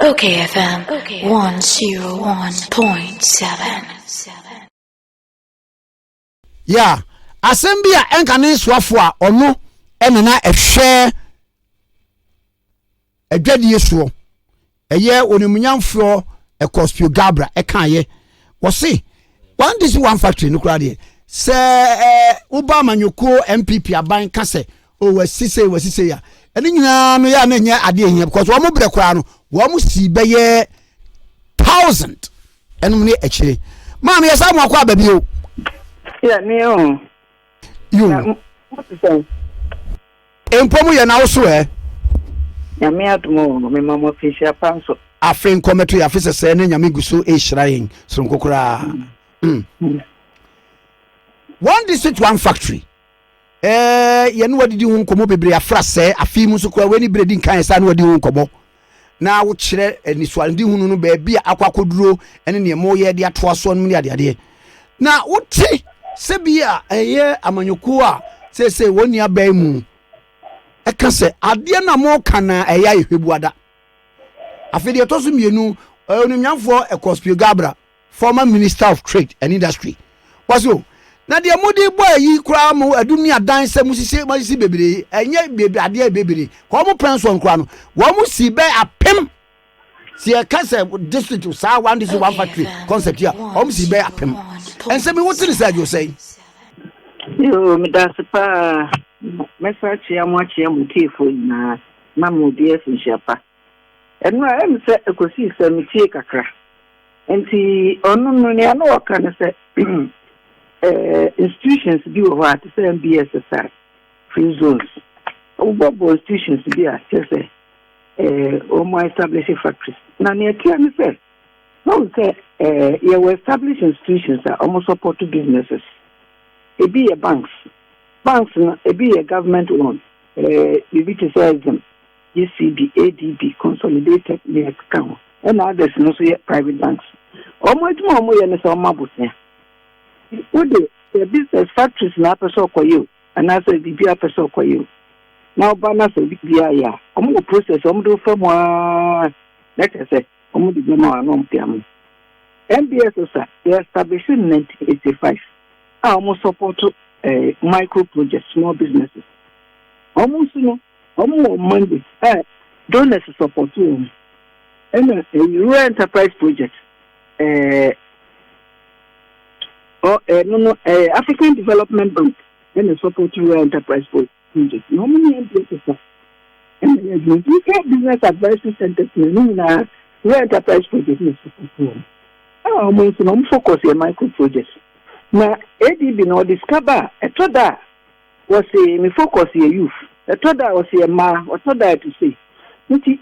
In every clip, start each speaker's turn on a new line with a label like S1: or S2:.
S1: Okay, FM 101.7.
S2: Yeah, asembia enkane swafo a ono enena ehwe adwadie so eye onimunyamfo Ekospio Gabra ekaye wo se one this one factory no kura de se uba manyoko MPP aban ka se o wasise ya eni nyina no ya na nya ade ehia because wo mo bre kura no wo mo si beye 1000 enum ne ekire ma me yesa mo akwa ba bi o
S3: yeah me o
S2: you
S3: what is that
S2: empomu ye na wo so
S3: ya me adumo me mama fisha panso
S2: afen kometo ya fese se ne nyame guso e hirayen so nkokora one district one factory ye no wadidi hu nkomo bebre afra se afi mu so kora weni bredi nkan sa no wadi hu nkomo na wo kire enisualdi hu no ba bia akwakoduro ene ne mo ye de ato aso no ne ade na wuti se bia eye amanyoko a se woni abai mu eka se ade na mo kana eya ehwebuada afede etoso mienu onimnyamfo Ekospio Gabra former minister of trade and industry waso na de modi boy yi kura mo adumi adan se musisi bebere enye bebe ade bebere ko mo pension kura no wo mo si be apem si e ka se district sa one this one factory concept here wo mo si be apem ense me woti ni say you say
S3: yo me da sepa message ya mo achia mo tifo na mo die finshapa enu a em se ekosi se mi tie kakra enti onu no ne ano waka ne se institutions bi wo ha te se MBSSR free zones obo institutions bi a te se o mo establish factories na ne tie ne se no se ye we establish institutions that almost support businesses e be a banks no e be a government owned be to say them ECB, ADB, consolidated the account, and others no so private banks. Almost more than some mabusne. Would the business factories na person for you, and as a BBA person for you. Now, Banas a BBA, almost process, almost from one, let us say, almost the non piano. MBS, they established in 1985. I almost support micro projects, small businesses. Almost, Monday, donors support you. And a rural enterprise project, African Development Bank, and a support rural enterprise project. No many MPs, and you can't business advisory centers, rural enterprise project. Almost no focus on micro projects. Now, ADB no discover a toda was a focus on youth. The third was a ma, what third to say. Since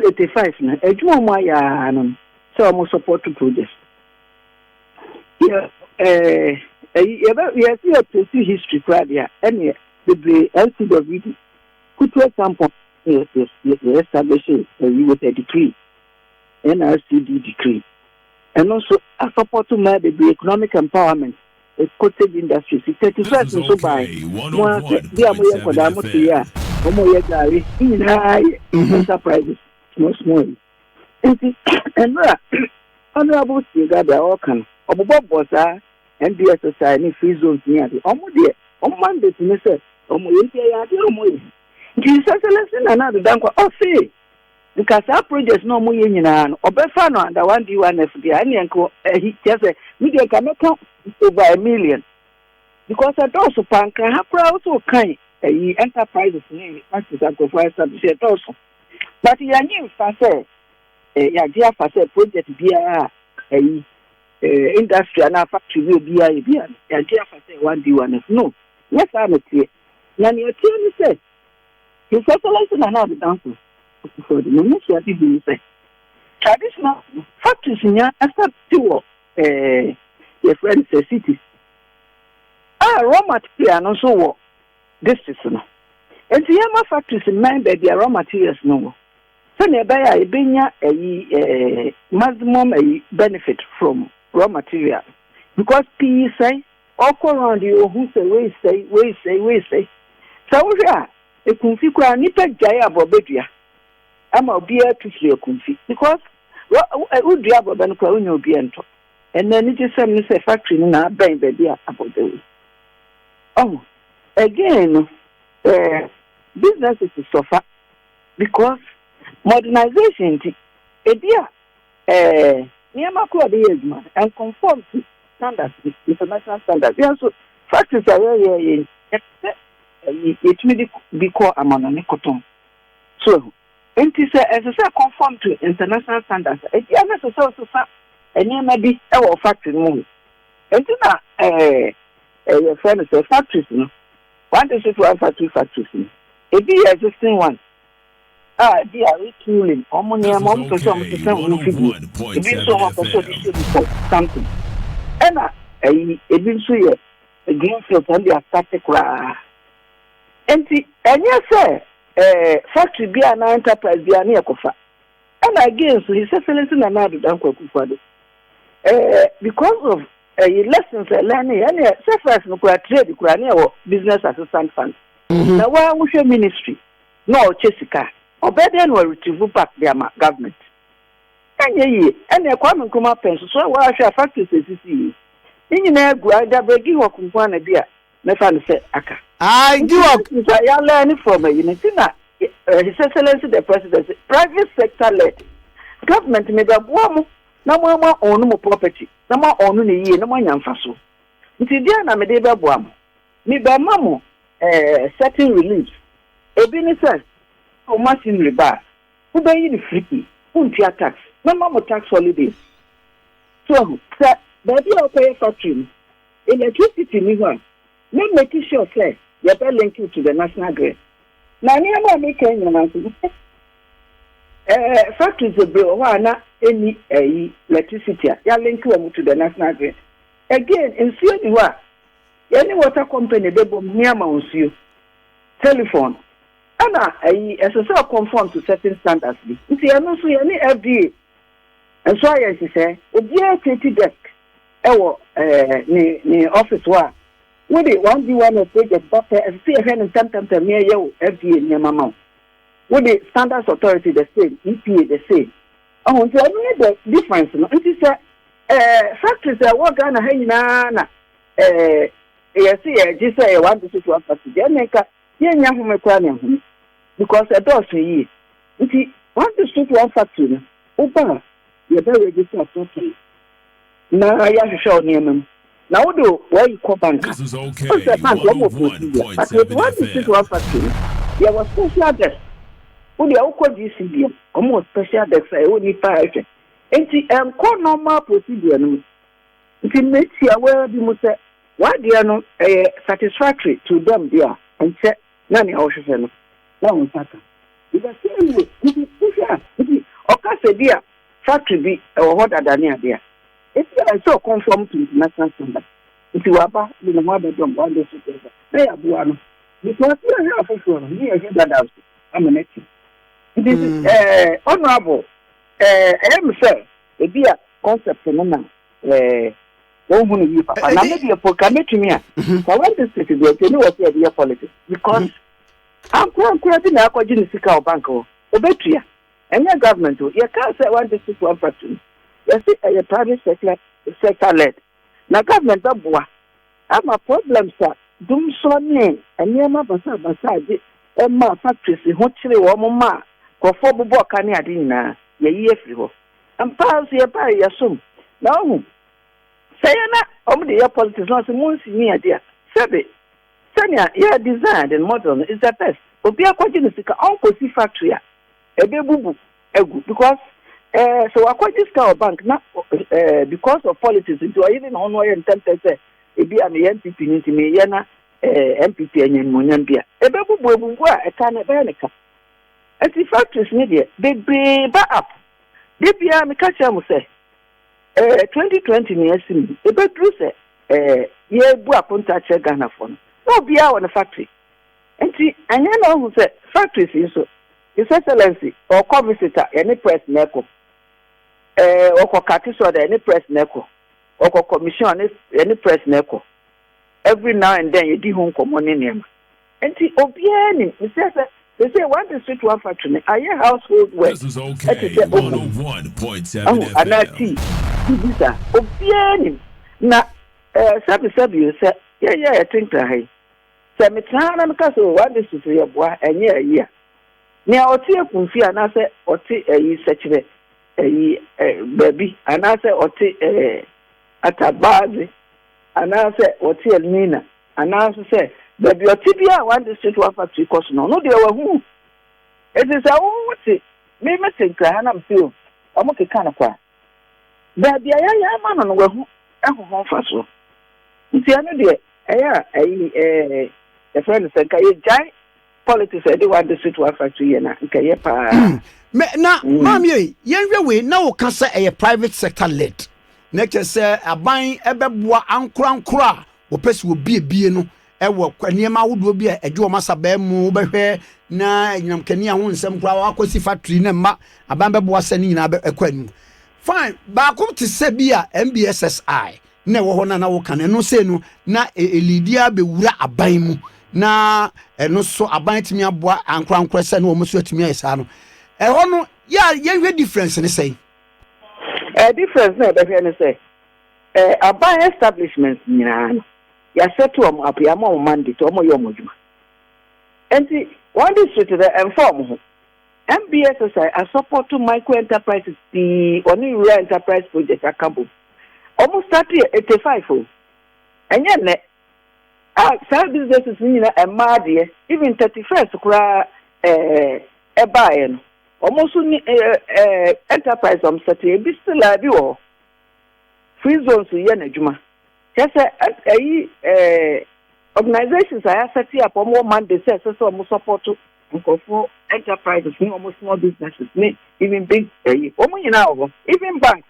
S3: 85, na ejuma mo ya no, so almost support to projects. Yeah, we see a history crowd here, and the LCW could to example, yes, establish with a decree, NRCD decree, and also a support to the economic empowerment. Cottage industries. 31st so by one day for the year. Gary, enterprises, small. And honorable Sigada Okan, Bob was MBS society free zones near the Omodia, on Monday to Mr. Omoy. Jesus, listen, another danko. Oh, see, because our projects no more union or Befano and the 1D1 FD, and he just a media cannot count over 1 million. Because I don't so punk, I have also kind enterprises name, as I go for establish it also. But you are new facet, ya dear facet project be a industry and a factory will be a dear facet 1D1 no. Yes, I'm a clear. Nan your team said, you socialize another dancer. For the moment, you have say traditional factories in your your friends say cities. Raw material and so this is no. And the Yama factories in mind that their raw materials no. So nearby I bring a maximum benefit from raw material because PE say all around you who say we say. So we are a configure nipa jaya bobedia. ama obiara to free akumfi because we do abo ben kwa unyo obiara nto and then it is some say factory na ben baby about the way oh again businesses suffer because modernization edia niama ko de yezma and conform to standards international standards yeah so factories are it may be called amana ne cotton so it is as I conform to international standards edia na so niama bi e wo factory no entina your friend say factories no one to say to factories no ebi existing one they are retooling. Mom to some something. And eventually a greenfield and they are static. And yes, sir, factory be an enterprise be an ecofa. And again, so he's excellence in another uncle. Because of lessons learning, and first no trade business assistance fund. Now, why was your ministry? No, Jessica. Obedience will retrieve back their government. And a common come pension, so why shall factories see? In a grinder, begging or company beer, Nefan said, Aka. I do. I learn from a Unitina. His Excellency the Presidency, private sector led. Government may be one, no more own property, no more own a year, no more young faso. It's Diana Medeba Buam. Me by mammo, certain relief. A business. How much in rebar? Who buy the free? Who tax? No more tax holidays. So, sir, but you pay factory. Electricity, me one. No making sure, sir, you better link you to the national grid. Now, never make any factories a bill, one, any electricity, you link you to the national grid. Again, in Syria, any water company, they will near you. Telephone. And as a conform to certain standards. You see, I know so any FDA. And so I say, a creative desk, ni office wa. Would it one be one of the doctor and see a hand and sometimes a mere FDA near my mouth? Would the standards authority the same, EPA the same? Oh, so I mean the difference. It is factories that work on a hanging. You see, just say 1 to 6 1 factory. They make a young because a does ye. You see, 1 to 6 1 factory. Opa, you're very registered. Now I have to show him. Now, do where you call bank?
S4: This is okay.
S3: But with 1 to 6 1 factory, there was special desk. Who the Oko GCB, almost special desk, I only pay. And see, call normal procedure. It makes you aware of the why they are not satisfactory to them there and say, Nani Ocean. One second. If I say, if you or dear factory be or what are there? If you are so conform to international standard, if you are back in the mother from 1 day together, they are one. Because you are for me, I get that out. I'm an ethic. It is honorable. I am, sir, a dear concept phenomenon. Papa, now maybe a program to me. I want to say to you, you know what the idea politics because I'm creating a cogenisical banco, Obetria, and your government, you can't say 1 to 6 1 factory. You see, a private sector led. Now, government, I'm a problem, sir. Doom so name, and near my beside and my factories, hotly or mamma, for 4 book can I dinner, ye year. And pass your pie, assume. No. Say only your politics not the most near dear. Sabe, Sanya, your design and modern is the best. Obia Quaginistica, Uncle C Factory, a baby because so I quite discount bank not because of politics into even on why and 10%. It be an MPP into me, Yana, MPP and Monambia. A baby will go a can of Benica. As the factories media, they be back up. They be a catcher will say. 2020 years in the bedroom say, ye book on touch a Ghana phone. No be out on a factory. And see, and you know who said factories is so. His Excellency or co-visitor, any press neco, or co-catiso, any press neco, or co-commission, any press neco. Every now and then you do home common in him. And see, Obiani, he says, They say one district, one factory. I hear household work.
S4: This is okay. 101.7
S3: Anati. This is Obiani. Na sabi you say yeah I think that say me tana because one district your boy and yeah. Nia oti ekunfi anase oti sechire baby anase oti atabazi anase oti elmina anase say baby oti bia one district one factory cost no dey wahu it is a oti me think na am feel omo keka na kwa baby ya ma no wahu ehho fa so nti anu de the friend say kai jai politics they want the street one factory na nkeye pa
S2: na mami yenhwe we na wo ka say a private sector led na che say aban ebeboa ankora wo pese wo bie no ewo niema wodo bi eje o masa ba mu behwe na nyamkani a ho nsem kora wakosi factory na ma aban beboa sani na ekwanu fine ba kom te se bia MBSSI na wo ho na wo ka no se no na elidia be wura aban mu na eno so aban timi aboa ankora se no mo so timi ayesa no ho no ya ye difference ne say
S3: difference na be here ne say aban establishments nyina ya settle am apiama o mandate o mo yo moduma enti one district the inform ho MBSSI a support to micro enterprises the only rural enterprise project akambo almost 85 enye ne some businesses nyina emade even 31st kura ebae no almost ni enterprise set e bi still abi wo free zones ye na adwuma say organizations are set up more mandate say so mo support for enterprises ni almost small businesses ni even big omo nyina wo even banks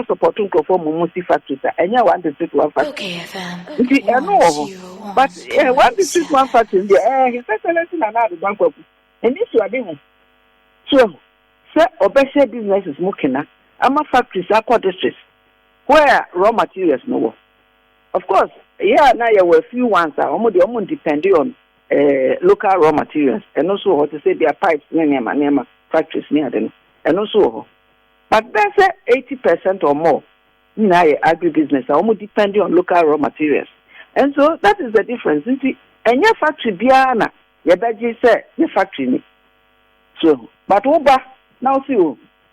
S3: support for Musi factories enya one district one factory.
S1: Okay, FM.
S3: But one district one factory his excellency na the bank of and this you are doing. So obese businesses mukina ama factories akwa districts where raw materials no. Of course, now there were few ones that almost depend on local raw materials and also what to say their pipes near factories near them and also but that's 80% or more in agribusiness almost depending on local raw materials. And so that is the difference. And your factory biana, your badge say your factory. So but over now see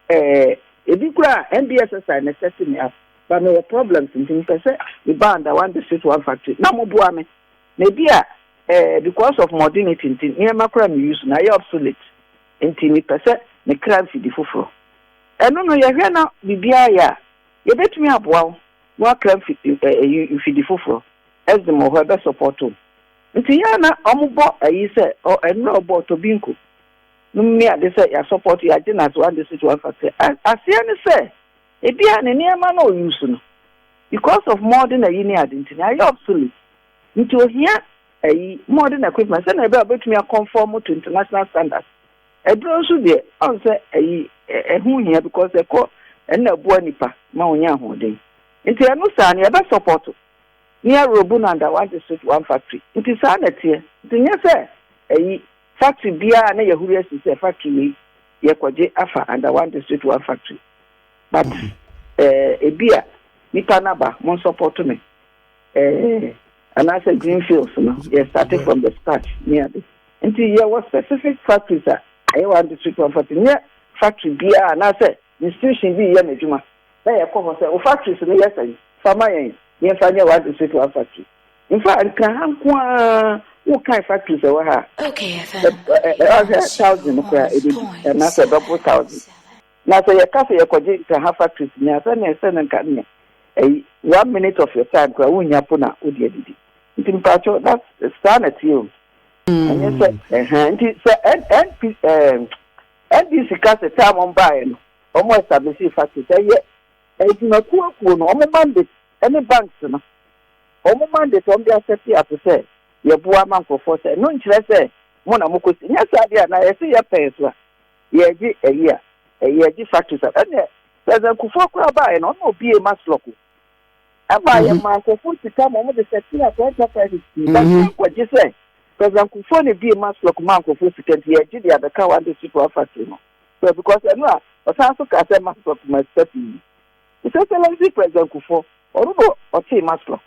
S3: a big MBSSI necessity me up. But no problems in things per se, we ban the one district one factory. No more buame. Maybe because of modernity in here macro use na obsolete. In per se, the crab feed the fufro. And no, you hear now, Bibia, you bet me up wow, what crab feed you feed the fufro, as the more better support to. Until Yana, Omubo, you say, or a no about to Binko. No, me, they say, I support you, I didn't as one district one factory. I see any say. It be an near man or use because of modern identity. I obsolete. Into here a modern equipment, and I bet me a conform to international standards. A drone should be answer a who here because they call and a buonipa, Maunia holding. Into a no son, you better support near Robun under one district one factory. It is sanity. The near say a factory beer and a who is a factory, Yakwaje Afa under one district one factory. But a beer, Nipanaba, mon support to me. And I said Greenfields, starting from the start near this. Until there was specific factories that I want to speak of near factory beer, and I said, institution be Yamajuma. They are come and say, factories in the yes, Famayan, near Fania want to speak of factory. In fact, what kind of factories there were?
S1: Okay,
S3: 1,000, and I said, 1,000. Now, so your cafe, your project to have factories near and can 1 minute of your time, Puna, Udia. It's in Pacho, that's the standard you. And you say, NBC cast a time on buying, almost establishing factories. It's not cool, almost mandate, any banks, almost mandate on their safety up to say, your poor man for force, no interest, Mona Mukus, yes, I see your pay, a year. A factories and there's a Kufoka buy and almost be a mass local. I buy a man for food to come over the setting of enterprises. That's what you say. President Kufuor ne be Maslock man Kufuor second year did the other car one the super factory no. So because I know also ka say Maslock must step in. It's excellency President Kufuor or say Maslock.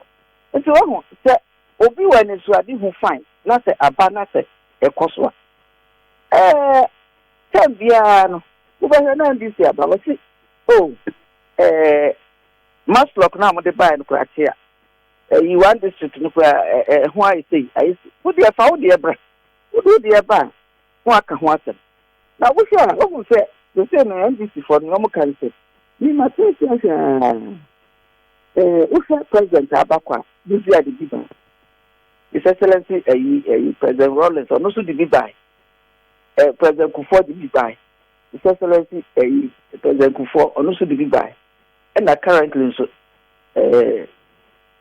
S3: And so say obi when is ready who fine na say abana say e koswa. Tembiano we be na this year but see Maslock na mo de buy no kratia. You want this to know who I say. I who the found the bra. Who do the ban? Who can want them? Now, we shall say the same NDC for normal country. We must say, President Abakwa, this year the Biba. His Excellency, President Rollins, or no, so the Biba. President Kufuor the Biba. His Excellency, President Kufuor, or no, so the Biba. And currently,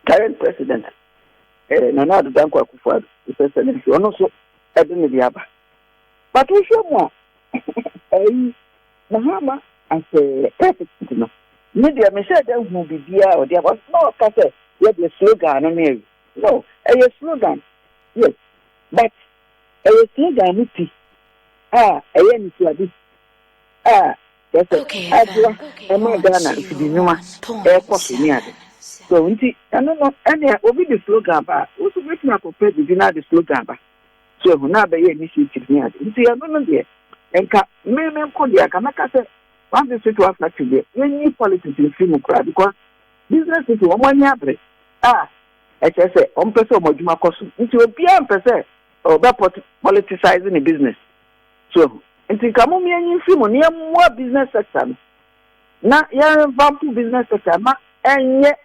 S3: current president, Nana Dankwa Kufuor, is Excellency, or also Edwin Diaba. But we show more. Mahama as a president, media may say that will be there or there was no case, yet the slogan on me. No, a slogan, yes, but a slogan, a yen to yes,
S1: Okay,
S3: a
S1: FM.
S3: more Ghana, if you know, air coffee. So, I don't know, and there will be the slogan, but also making up a president, the slogan. So, now the initiative here. You see, I don't know there. And men call the Akamaka said, one the situation today, when you politics in film crowd, because business is 1 year. I just say, on person Mojuma Kosu, into a PM per se, or about politicizing the business. So, and think I'm only in film near more business sector. Now, you're vamping business sector, and yet.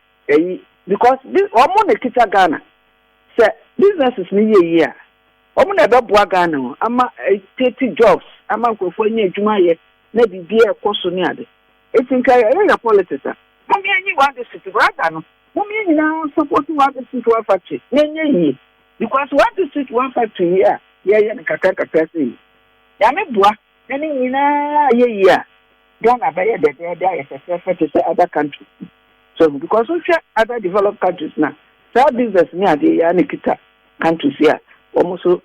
S3: Because this woman a kita Ghana say business is me year. Woman a bua Ghana ama 30 jobs ama nkofo nye adwuma ye na bibia e koso ne ade. It's in area politics. Mommy anyi want the city brother no. Mommy anyi na support want the city one factory. Nye because what the city one factory here ye na kaka say. Ya me bua any nyina ye Ghana ba ye de is a other country. So because we share other developed countries now, so business near the Yanikita countries here, almost a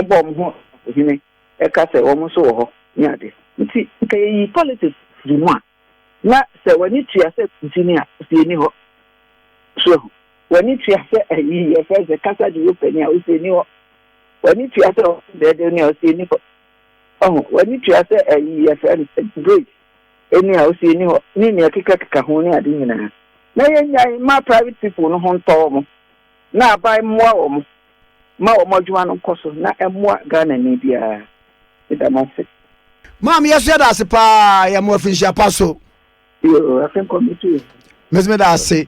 S3: bomb home, a castle almost so near the. You see, politics, the one. Now, so when you accept engineer, so when you accept a year, the Casa de Open, we say no. When you accept the Daniel, say oh, when you accept a year, great. Anyhow, see, Nina Kika Honi, I didn't know. Now, my private people no home tom. Now, buy more Mojuan Cosso, not a more Ghana media. It's a massive.
S2: Mom, yes, that's a pa, I'm more fish passo.
S3: I think come to you.
S2: Miss Medase.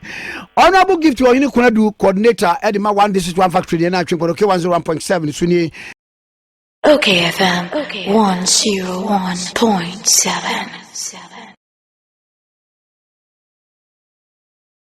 S2: Honorable gift to any coordinator, Edema 1 District 1 Factory, and I think for OK 101.7 Sunni.
S1: Okay, FM 101.7.